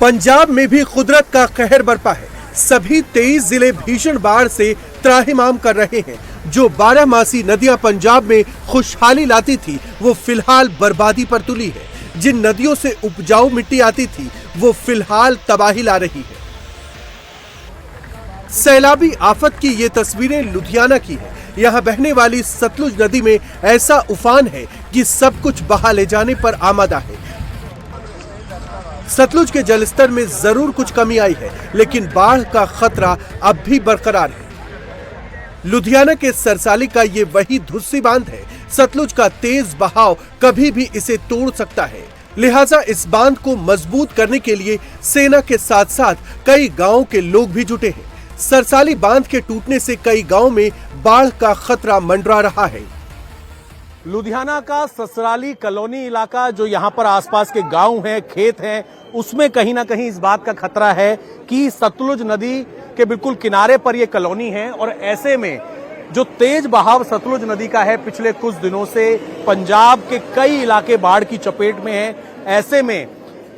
पंजाब में भी कुदरत का कहर बरपा है। सभी 23 जिले भीषण बाढ़ से त्राहिमाम कर रहे हैं। जो 12 नदियां पंजाब में खुशहाली लाती थी वो फिलहाल बर्बादी पर तुली है। जिन नदियों से उपजाऊ मिट्टी आती थी वो फिलहाल तबाही ला रही है। सैलाबी आफत की ये तस्वीरें लुधियाना की है। यहाँ बहने वाली सतलुज नदी में ऐसा उफान है कि सब कुछ बहा ले जाने पर आमादा है। सतलुज के जलस्तर में जरूर कुछ कमी आई है, लेकिन बाढ़ का खतरा अब भी बरकरार है। लुधियाना के सरसाली का ये वही धुस्सी बांध है। सतलुज का तेज बहाव कभी भी इसे तोड़ सकता है। लिहाजा इस बांध को मजबूत करने के लिए सेना के साथ साथ कई गांवों के लोग भी जुटे हैं। सरसाली बांध के टूटने से कई गांवों में बाढ़ का खतरा मंडरा रहा है। लुधियाना का ससराली कॉलोनी इलाका, जो यहाँ पर आसपास के गांव हैं, खेत हैं, उसमें कहीं ना कहीं इस बात का खतरा है कि सतलुज नदी के बिल्कुल किनारे पर यह कॉलोनी है और ऐसे में जो तेज बहाव सतलुज नदी का है पिछले कुछ दिनों से पंजाब के कई इलाके बाढ़ की चपेट में हैं। ऐसे में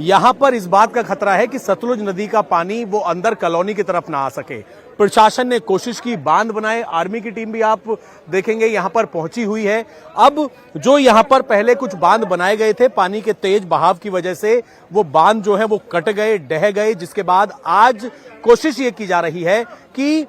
यहाँ पर इस बात का खतरा है कि सतलुज नदी का पानी वो अंदर कॉलोनी की तरफ ना आ सके। प्रशासन ने कोशिश की, बांध बनाए, आर्मी की टीम भी आप देखेंगे यहाँ पर पहुंची हुई है। अब जो यहाँ पर पहले कुछ बांध बनाए गए थे, पानी के तेज बहाव की वजह से वो बांध जो है वो कट गए, ढह गए, जिसके बाद आज कोशिश ये की जा रही है कि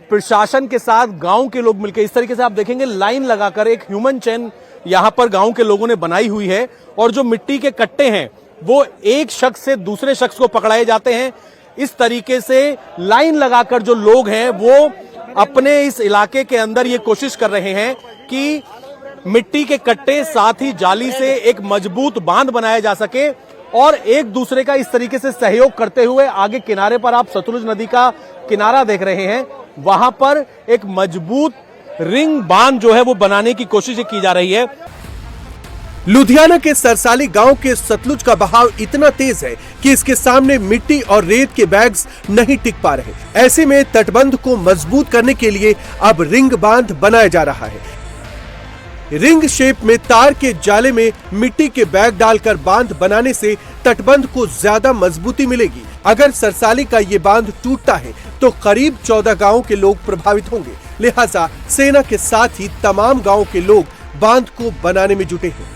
प्रशासन के साथ गांव के लोग मिलकर, इस तरीके से आप देखेंगे लाइन लगाकर एक ह्यूमन चेन यहाँ पर गांव के लोगों ने बनाई हुई है और जो मिट्टी के कट्टे हैं वो एक शख्स से दूसरे शख्स को पकड़ाए जाते हैं। इस तरीके से लाइन लगाकर जो लोग हैं वो अपने इस इलाके के अंदर ये कोशिश कर रहे हैं कि मिट्टी के कट्टे साथ ही जाली से एक मजबूत बांध बनाया जा सके और एक दूसरे का इस तरीके से सहयोग करते हुए आगे किनारे पर आप सतलुज नदी का किनारा देख रहे हैं, वहां पर एक मजबूत रिंग बांध जो है वो बनाने की कोशिश की जा रही है। लुधियाना के सरसाली गांव के सतलुज का बहाव इतना तेज है कि इसके सामने मिट्टी और रेत के बैग्स नहीं टिक पा रहे। ऐसे में तटबंध को मजबूत करने के लिए अब रिंग बांध बनाया जा रहा है। रिंग शेप में तार के जाले में मिट्टी के बैग डालकर बांध बनाने से तटबंध को ज्यादा मजबूती मिलेगी। अगर सरसाली का ये बांध टूटता है तो करीब 14 गांवों के लोग प्रभावित होंगे। लिहाजा सेना के साथ ही तमाम गांवों के लोग बांध को बनाने में जुटे हैं।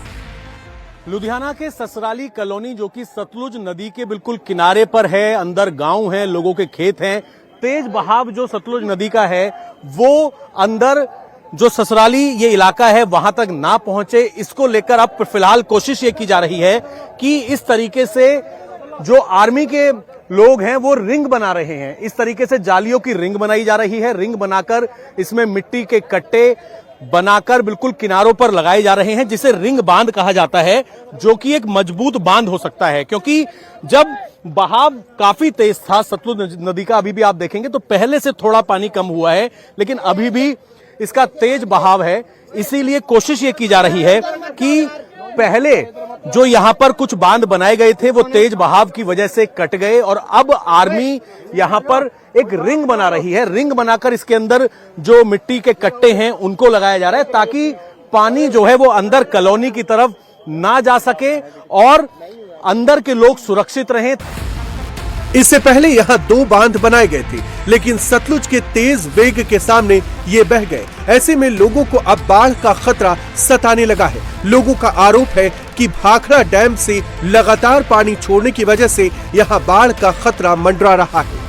लुधियाना के ससराली कॉलोनी, जो कि सतलुज नदी के बिल्कुल किनारे पर है, अंदर गांव है, लोगों के खेत हैं, तेज बहाव जो सतलुज नदी का है वो अंदर जो ससराली ये इलाका है वहां तक ना पहुंचे। इसको लेकर अब फिलहाल कोशिश ये की जा रही है कि इस तरीके से जो आर्मी के लोग हैं वो रिंग बना रहे हैं। इस तरीके से जालियों की रिंग बनाई जा रही है। रिंग बनाकर इसमें मिट्टी के कट्टे बनाकर बिल्कुल किनारों पर लगाए जा रहे हैं, जिसे रिंग बांध कहा जाता है, जो कि एक मजबूत बांध हो सकता है। क्योंकि जब बहाव काफी तेज था सतलुज नदी का, अभी भी आप देखेंगे तो पहले से थोड़ा पानी कम हुआ है, लेकिन अभी भी इसका तेज बहाव है। इसीलिए कोशिश ये की जा रही है कि पहले जो यहाँ पर कुछ बांध बनाए गए थे वो तेज बहाव की वजह से कट गए और अब आर्मी यहाँ पर एक रिंग बना रही है। रिंग बनाकर इसके अंदर जो मिट्टी के कट्टे हैं उनको लगाया जा रहा है ताकि पानी जो है वो अंदर कॉलोनी की तरफ ना जा सके और अंदर के लोग सुरक्षित रहें। इससे पहले यहाँ 2 बांध बनाए गए थे, लेकिन सतलुज के तेज वेग के सामने ये बह गए। ऐसे में लोगों को अब बाढ़ का खतरा सताने लगा है। लोगों का आरोप है कि भाखड़ा डैम से लगातार पानी छोड़ने की वजह से यहाँ बाढ़ का खतरा मंडरा रहा है।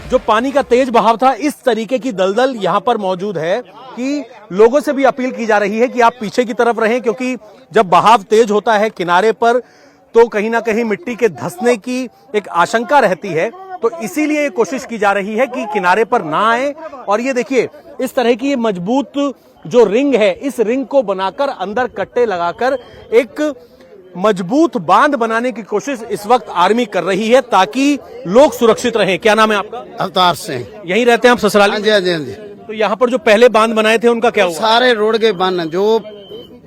जो पानी का तेज बहाव था, इस तरीके की दलदल यहाँ पर मौजूद है कि लोगों से भी अपील की जा रही है कि आप पीछे की तरफ रहें, क्योंकि जब बहाव तेज होता है किनारे पर तो कहीं ना कहीं मिट्टी के धंसने की एक आशंका रहती है। तो इसीलिए कोशिश की जा रही है कि किनारे पर ना आए। और ये देखिए इस तरह की ये मजबूत जो रिंग है, इस रिंग को बनाकर अंदर कट्टे लगाकर एक मजबूत बांध बनाने की कोशिश इस वक्त आर्मी कर रही है ताकि लोग सुरक्षित रहें। क्या नाम है आपका? अवतार सिंह। यहीं रहते हैं आप ससराली? हाँ जी, हाँ जी, हाँ जी। तो यहाँ पर जो पहले बांध बनाए थे उनका क्या हुआ? सारे रोड के बन जो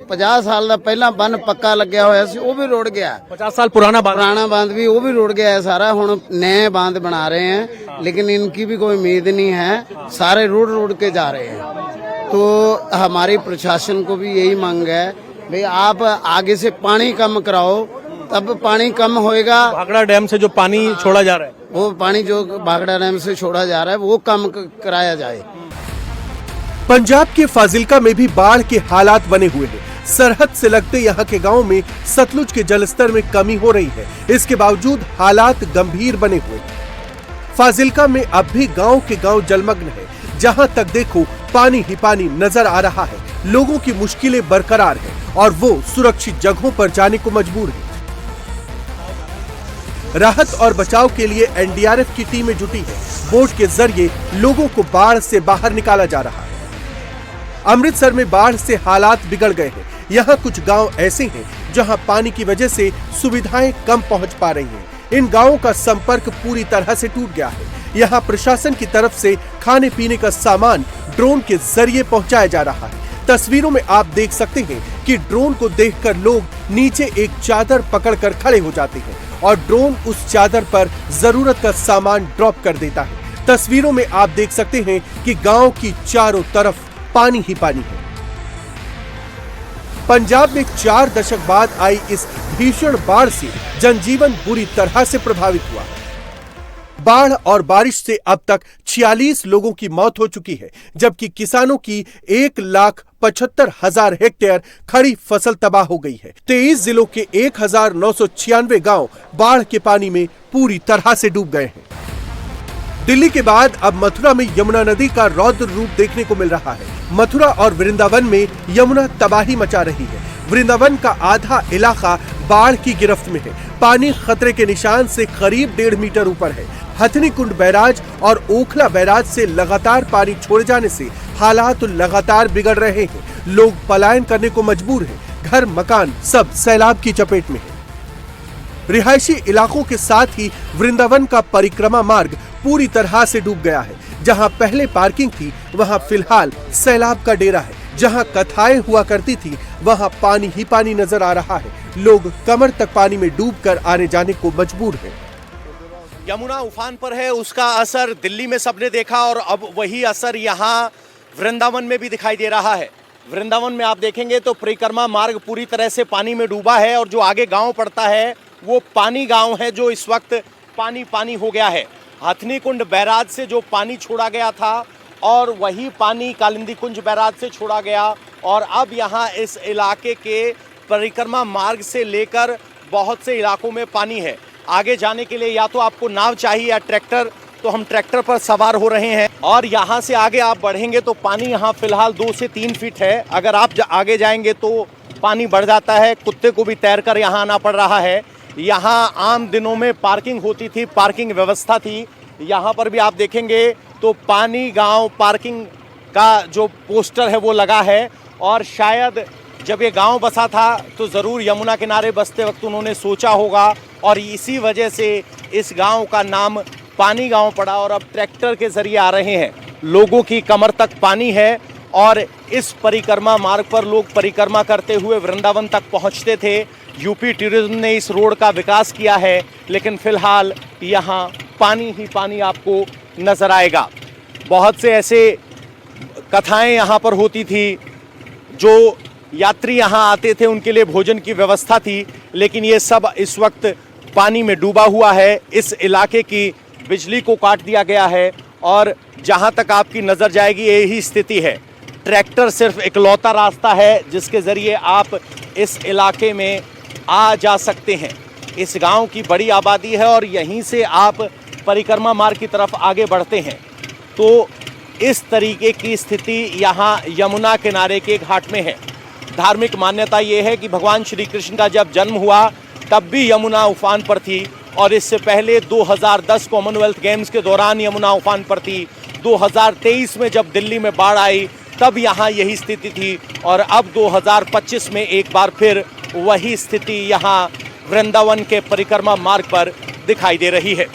50 साल का पहला बन पक्का लग्या होया सी वो भी रोड गया। 50 साल पुराना बांध भी वो भी रोड गया है सारा। हुण नए बांध बना रहे हैं, लेकिन इनकी भी कोई उम्मीद नहीं है। सारे रोड के जा रहे हैं। तो हमारी प्रशासन को भी यही मांग है, भाई आप आगे से पानी कम कराओ, तब पानी कम होएगा। भाखड़ा डैम से जो पानी छोड़ा जा रहा है, वो पानी जो भाखड़ा डैम से छोड़ा जा रहा है वो कम कराया जाए। पंजाब के फाजिल्का में भी बाढ़ के हालात बने हुए हैं। सरहद से लगते यहाँ के गांव में सतलुज के जलस्तर में कमी हो रही है। इसके बावजूद हालात गंभीर बने हुए हैं। फाजिल्का में अब भी गांव के गांव जलमग्न है। जहां तक देखो पानी ही पानी नजर आ रहा है। लोगों की मुश्किलें बरकरार हैं और वो सुरक्षित जगहों पर जाने को मजबूर हैं। राहत और बचाव के लिए एनडीआरएफ की टीमें जुटी है। बोट के जरिए लोगों को बाढ़ से बाहर निकाला जा रहा है। अमृतसर में बाढ़ से हालात बिगड़ गए हैं। यहाँ कुछ गांव ऐसे हैं जहां पानी की वजह से सुविधाएं कम पहुंच पा रही हैं। इन गांवों का संपर्क पूरी तरह से टूट गया है। यहाँ प्रशासन की तरफ से खाने पीने का सामान ड्रोन के जरिए पहुंचाया जा रहा है। तस्वीरों में आप देख सकते हैं कि ड्रोन को देखकर लोग नीचे एक चादर पकड़कर खड़े हो जाते हैं और ड्रोन उस चादर पर जरूरत का सामान ड्रॉप कर देता है। तस्वीरों में आप देख सकते हैं कि गांव की चारों तरफ पानी ही पानी है। पंजाब में 4 दशक बाद आई इस भीषण बाढ़ से जनजीवन बुरी तरह से प्रभावित हुआ। बाढ़ और बारिश से अब तक 46 लोगों की मौत हो चुकी है, जबकि किसानों की 1,75,000 हेक्टेयर खड़ी फसल तबाह हो गई है। 23 जिलों के 1,996 गांव बाढ़ के पानी में पूरी तरह से डूब गए हैं। दिल्ली के बाद अब मथुरा में यमुना नदी का रौद्र रूप देखने को मिल रहा है। मथुरा और वृंदावन में यमुना तबाही मचा रही है। वृंदावन का आधा इलाका बाढ़ की गिरफ्त में है। पानी खतरे के निशान से करीब 1.5 मीटर ऊपर है। हथनी कुंड बैराज और ओखला बैराज से लगातार पानी छोड़े जाने से हालात लगातार बिगड़ रहे हैं। लोग पलायन करने को मजबूर हैं। घर मकान सब सैलाब की चपेट में है। रिहायशी इलाकों के साथ ही वृंदावन का परिक्रमा मार्ग पूरी तरह से डूब गया है। जहां पहले पार्किंग थी वहां फिलहाल सैलाब का डेरा है। जहां कथाएं हुआ करती थी वहां पानी ही पानी नजर आ रहा है। लोग कमर तक पानी में डूबकर आने जाने को मजबूर हैं। यमुना उफान पर है, उसका असर दिल्ली में सबने देखा और अब वही असर यहाँ वृंदावन में भी दिखाई दे रहा है। वृंदावन में आप देखेंगे तो परिक्रमा मार्ग पूरी तरह से पानी में डूबा है और जो आगे गांव पड़ता है वो पानी गांव है जो इस वक्त पानी पानी हो गया है। हथनी कुंड बैराज से जो पानी छोड़ा गया था और वही पानी कालिंदी कुंज बैराज से छोड़ा गया और अब यहाँ इस इलाके के परिक्रमा मार्ग से लेकर बहुत से इलाकों में पानी है। आगे जाने के लिए या तो आपको नाव चाहिए या ट्रैक्टर, तो हम ट्रैक्टर पर सवार हो रहे हैं और यहाँ से आगे आप बढ़ेंगे तो पानी यहाँ फिलहाल 2 से 3 फीट है। अगर आप आगे जाएंगे तो पानी बढ़ जाता है। कुत्ते को भी तैरकर यहाँ आना पड़ रहा है। यहाँ आम दिनों में पार्किंग होती थी, पार्किंग व्यवस्था थी। यहाँ पर भी आप देखेंगे तो पानी गांव पार्किंग का जो पोस्टर है वो लगा है और शायद जब ये गांव बसा था तो ज़रूर यमुना किनारे बसते वक्त उन्होंने सोचा होगा और इसी वजह से इस गांव का नाम पानी गांव पड़ा और अब ट्रैक्टर के ज़रिए आ रहे हैं। लोगों की कमर तक पानी है और इस परिक्रमा मार्ग पर लोग परिक्रमा करते हुए वृंदावन तक पहुंचते थे। यूपी टूरिज्म ने इस रोड का विकास किया है, लेकिन फिलहाल यहाँ पानी ही पानी आपको नजर आएगा। बहुत से ऐसे कथाएं यहाँ पर होती थी। जो यात्री यहाँ आते थे उनके लिए भोजन की व्यवस्था थी, लेकिन ये सब इस वक्त पानी में डूबा हुआ है। इस इलाके की बिजली को काट दिया गया है और जहाँ तक आपकी नज़र जाएगी यही स्थिति है। ट्रैक्टर सिर्फ इकलौता रास्ता है जिसके ज़रिए आप इस इलाके में आ जा सकते हैं। इस गांव की बड़ी आबादी है और यहीं से आप परिक्रमा मार्ग की तरफ आगे बढ़ते हैं। तो इस तरीके की स्थिति यहाँ यमुना किनारे के घाट में है। धार्मिक मान्यता ये है कि भगवान श्री कृष्ण का जब जन्म हुआ तब भी यमुना उफान पर थी और इससे पहले 2010 कॉमनवेल्थ गेम्स के दौरान यमुना उफान पर थी। 2023 में जब दिल्ली में बाढ़ आई तब यहाँ यही स्थिति थी और अब 2025 में एक बार फिर वही स्थिति यहाँ वृंदावन के परिक्रमा मार्ग पर दिखाई दे रही है।